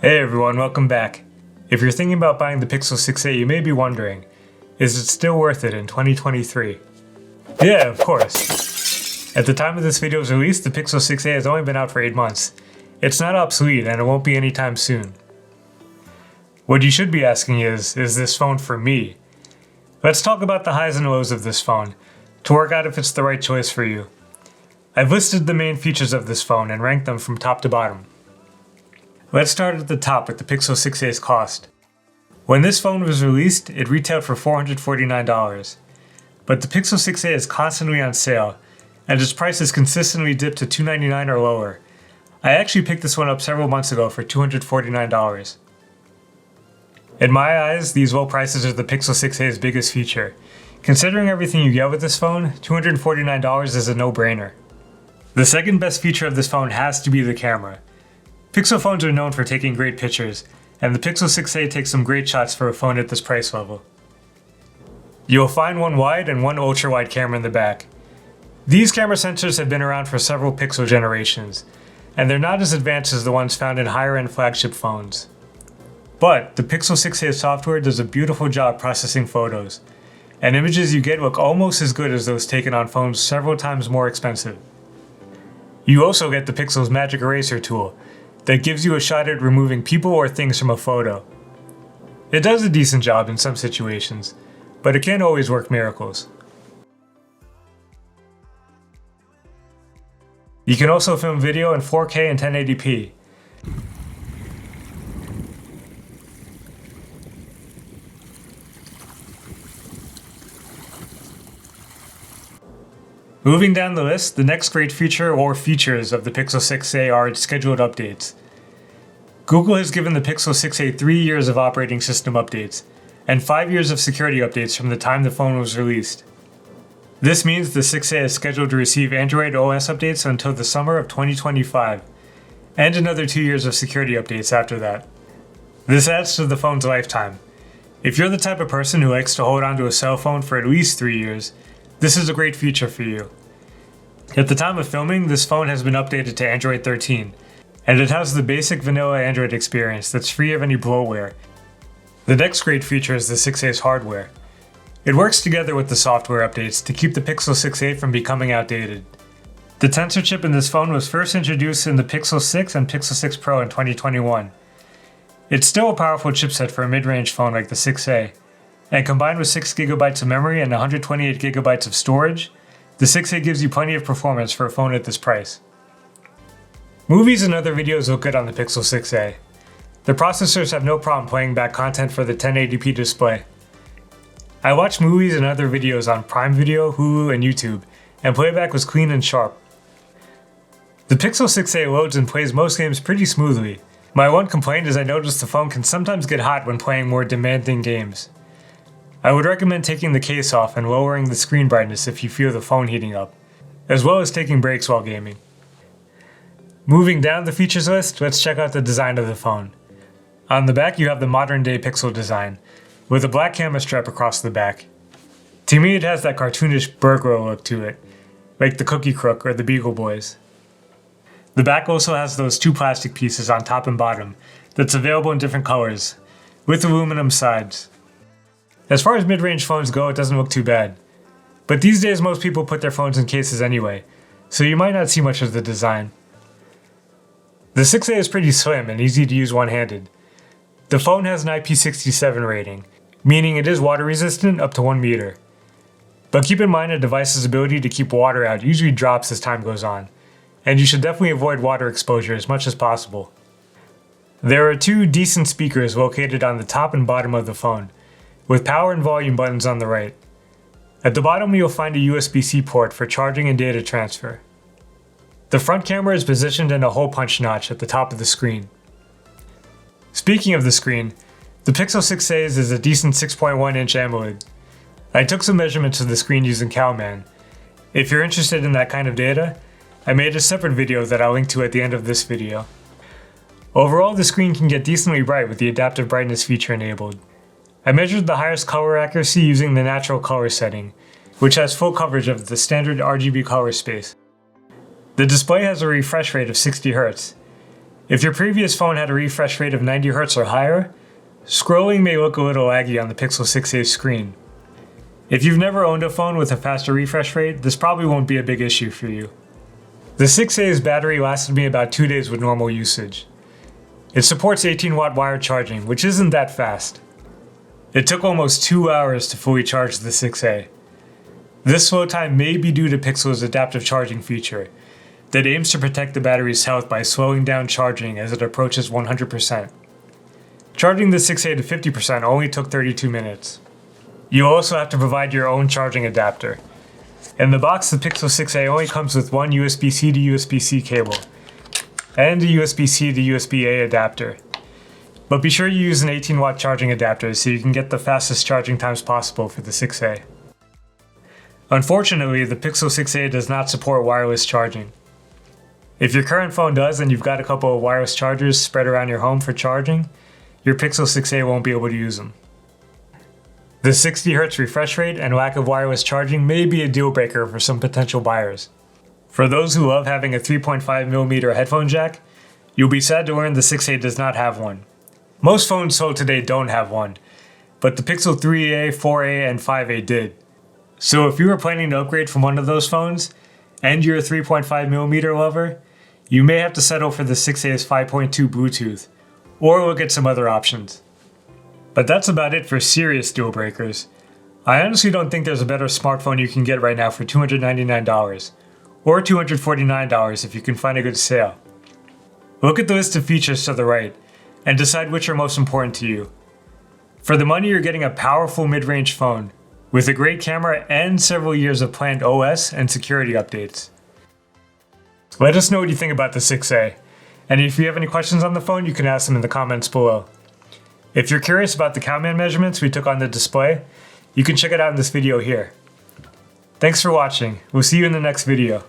Hey everyone, welcome back. If you're thinking about buying the Pixel 6a, you may be wondering, is it still worth it in 2023? Yeah, of course. At the time of this video's release, the Pixel 6a has only been out for 8 months. It's not obsolete and it won't be anytime soon. What you should be asking is this phone for me? Let's talk about the highs and lows of this phone, to work out if it's the right choice for you. I've listed the main features of this phone and ranked them from top to bottom. Let's start at the top with the Pixel 6a's cost. When this phone was released, it retailed for $449, but the Pixel 6a is constantly on sale, and its price has consistently dipped to $299 or lower. I actually picked this one up several months ago for $249. In my eyes, these low prices are the Pixel 6a's biggest feature. Considering everything you get with this phone, $249 is a no-brainer. The second best feature of this phone has to be the camera. Pixel phones are known for taking great pictures, and the Pixel 6a takes some great shots for a phone at this price level. You'll find one wide and one ultra-wide camera in the back. These camera sensors have been around for several Pixel generations, and they're not as advanced as the ones found in higher-end flagship phones. But the Pixel 6a software does a beautiful job processing photos, and images you get look almost as good as those taken on phones several times more expensive. You also get the Pixel's Magic Eraser tool, that gives you a shot at removing people or things from a photo. It does a decent job in some situations, but it can't always work miracles. You can also film video in 4K and 1080p. Moving down the list, the next great feature or features of the Pixel 6a are its scheduled updates. Google has given the Pixel 6a 3 years of operating system updates, and 5 years of security updates from the time the phone was released. This means the 6a is scheduled to receive Android OS updates until the summer of 2025, and another 2 years of security updates after that. This adds to the phone's lifetime. If you're the type of person who likes to hold onto a cell phone for at least 3 years, this is a great feature for you. At the time of filming, this phone has been updated to Android 13, and it has the basic vanilla Android experience that's free of any bloatware. The next great feature is the 6a's hardware. It works together with the software updates to keep the Pixel 6a from becoming outdated. The Tensor chip in this phone was first introduced in the Pixel 6 and Pixel 6 Pro in 2021. It's still a powerful chipset for a mid-range phone like the 6a, and combined with 6GB of memory and 128GB of storage, the 6a gives you plenty of performance for a phone at this price. Movies and other videos look good on the Pixel 6a. The processors have no problem playing back content for the 1080p display. I watched movies and other videos on Prime Video, Hulu, and YouTube, and playback was clean and sharp. The Pixel 6a loads and plays most games pretty smoothly. My one complaint is I noticed the phone can sometimes get hot when playing more demanding games. I would recommend taking the case off and lowering the screen brightness if you feel the phone heating up, as well as taking breaks while gaming. Moving down the features list, let's check out the design of the phone. On the back you have the modern day Pixel design, with a black camera strap across the back. To me it has that cartoonish burglar look to it, like the Cookie Crook or the Beagle Boys. The back also has those two plastic pieces on top and bottom, that's available in different colors, with aluminum sides. As far as mid-range phones go, it doesn't look too bad. But these days most people put their phones in cases anyway, so you might not see much of the design. The 6a is pretty slim and easy to use one-handed. The phone has an IP67 rating, meaning it is water resistant up to 1 meter. But keep in mind a device's ability to keep water out usually drops as time goes on, and you should definitely avoid water exposure as much as possible. There are 2 decent speakers located on the top and bottom of the phone, with power and volume buttons on the right. At the bottom you'll find a USB-C port for charging and data transfer. The front camera is positioned in a hole punch notch at the top of the screen. Speaking of the screen, the Pixel 6a's is a decent 6.1-inch AMOLED. I took some measurements of the screen using Calman. If you're interested in that kind of data, I made a separate video that I'll link to at the end of this video. Overall, the screen can get decently bright with the adaptive brightness feature enabled. I measured the highest color accuracy using the natural color setting, which has full coverage of the standard RGB color space. The display has a refresh rate of 60 Hz. If your previous phone had a refresh rate of 90 Hz or higher, scrolling may look a little laggy on the Pixel 6a screen. If you've never owned a phone with a faster refresh rate, this probably won't be a big issue for you. The 6a's battery lasted me about 2 days with normal usage. It supports 18-watt wired charging, which isn't that fast. It took almost 2 hours to fully charge the 6a. This slow time may be due to Pixel's adaptive charging feature that aims to protect the battery's health by slowing down charging as it approaches 100%. Charging the 6a to 50% only took 32 minutes. You'll also have to provide your own charging adapter. In the box, the Pixel 6a only comes with one USB-C to USB-C cable and a USB-C to USB-A adapter. But be sure you use an 18-watt charging adapter so you can get the fastest charging times possible for the 6a. Unfortunately, the Pixel 6a does not support wireless charging. If your current phone does and you've got a couple of wireless chargers spread around your home for charging, your Pixel 6a won't be able to use them. The 60 Hz refresh rate and lack of wireless charging may be a deal breaker for some potential buyers. For those who love having a 3.5mm headphone jack, you'll be sad to learn the 6a does not have one. Most phones sold today don't have one, but the Pixel 3a, 4a, and 5a did. So if you were planning to upgrade from one of those phones, and you're a 3.5mm lover, you may have to settle for the 6a's 5.2 Bluetooth, or look at some other options. But that's about it for serious deal breakers. I honestly don't think there's a better smartphone you can get right now for $299, or $249 if you can find a good sale. Look at the list of features to the right, and decide which are most important to you. For the money, you're getting a powerful mid-range phone, with a great camera and several years of planned OS and security updates. Let us know what you think about the 6a, and if you have any questions on the phone, you can ask them in the comments below. If you're curious about the Cowman measurements we took on the display, you can check it out in this video here. Thanks for watching. We'll see you in the next video.